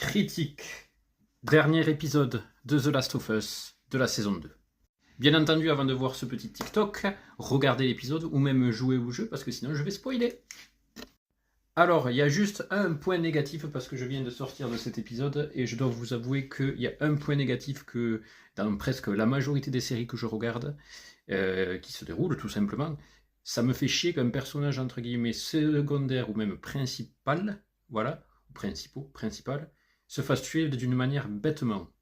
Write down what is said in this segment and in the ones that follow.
Critique. Dernier épisode de The Last of Us de la saison 2. Bien entendu, avant de voir ce petit TikTok, regardez l'épisode ou même jouez au jeu parce que sinon je vais spoiler. Alors, il y a juste un point négatif parce que je viens de sortir de cet épisode et je dois vous avouer qu'il y a un point négatif que dans presque la majorité des séries que je regarde, qui se déroulent tout simplement, ça me fait chier qu'un personnage entre guillemets secondaire ou même principal, voilà, principal, se fasse tuer d'une manière bêtement.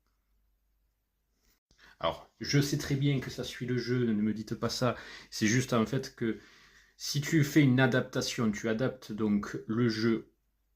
Alors, je sais très bien que ça suit le jeu, ne me dites pas ça, c'est juste en fait que si tu fais une adaptation, tu adaptes donc le jeu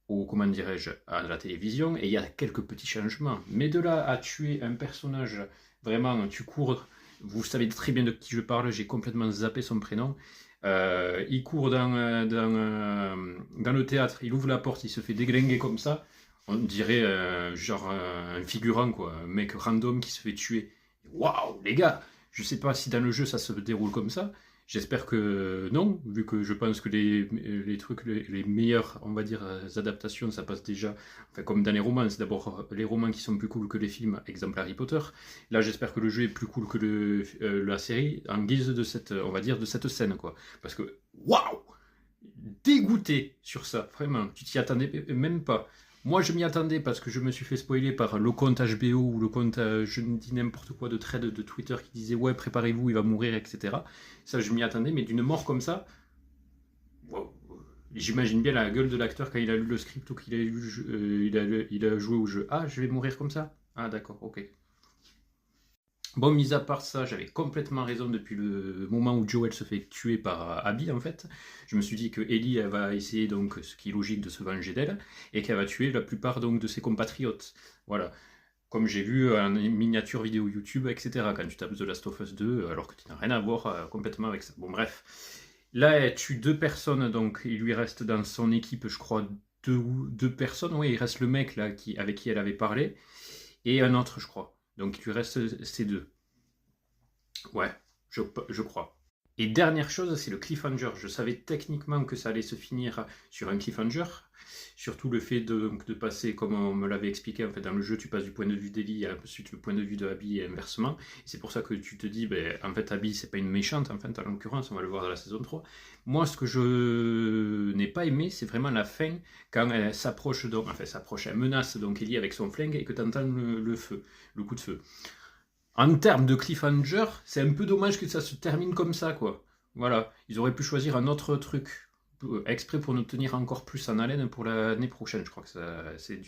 au, comment dirais-je, à la télévision, et il y a quelques petits changements. Mais de là à tuer un personnage, vraiment, tu cours, vous savez très bien de qui je parle, j'ai complètement zappé son prénom. Il court dans le théâtre, il ouvre la porte, il se fait déglinguer comme ça. On dirait genre un figurant, quoi, un mec random qui se fait tuer. Waouh, les gars, je sais pas si dans le jeu ça se déroule comme ça. J'espère que non, vu que je pense que les trucs, les meilleures, on va dire, adaptations, ça passe déjà, enfin, comme dans les romans, c'est d'abord les romans qui sont plus cool que les films, exemple Harry Potter. Là, j'espère que le jeu est plus cool que la série, en guise de cette, on va dire, de cette scène, quoi. Parce que, waouh, dégoûté sur ça, vraiment, tu t'y attendais même pas. Moi, je m'y attendais parce que je me suis fait spoiler par le compte HBO ou le compte, je ne dis n'importe quoi, de thread de Twitter qui disait ouais, préparez-vous, il va mourir, etc. Ça, je m'y attendais, mais d'une mort comme ça, wow. J'imagine bien la gueule de l'acteur quand il a lu le script ou qu'il a, il a joué au jeu. Ah, je vais mourir comme ça? Ah, d'accord, ok. Bon, mis à part ça, j'avais complètement raison depuis le moment où Joel se fait tuer par Abby, en fait. Je me suis dit que Ellie, elle va essayer, donc, ce qui est logique, de se venger d'elle, et qu'elle va tuer la plupart donc, de ses compatriotes. Voilà. Comme j'ai vu en miniature vidéo YouTube, etc. Quand tu tapes The Last of Us 2, alors que tu n'as rien à voir complètement avec ça. Bon, bref. Là, elle tue deux personnes, donc il lui reste dans son équipe, je crois, deux personnes. Oui, il reste le mec là avec qui elle avait parlé, et un autre, je crois. Donc il lui reste ces deux. Ouais, je crois. Et dernière chose, c'est le cliffhanger. Je savais techniquement que ça allait se finir sur un cliffhanger. Surtout le fait de passer, comme on me l'avait expliqué, en fait, dans le jeu, tu passes du point de vue d'Ellie à ensuite le point de vue de Abby et inversement. Et c'est pour ça que tu te dis, ben, en fait, Abby, c'est pas une méchante, en fait, en l'occurrence, on va le voir dans la saison 3. Moi, ce que je n'ai pas aimé, c'est vraiment la fin, quand elle s'approche, donc, enfin, s'approche, elle menace donc Ellie avec son flingue et que tu entends le feu, le coup de feu. En termes de cliffhanger, c'est un peu dommage que ça se termine comme ça, quoi. Voilà, ils auraient pu choisir un autre truc exprès pour nous tenir encore plus en haleine pour l'année prochaine. Je crois que c'est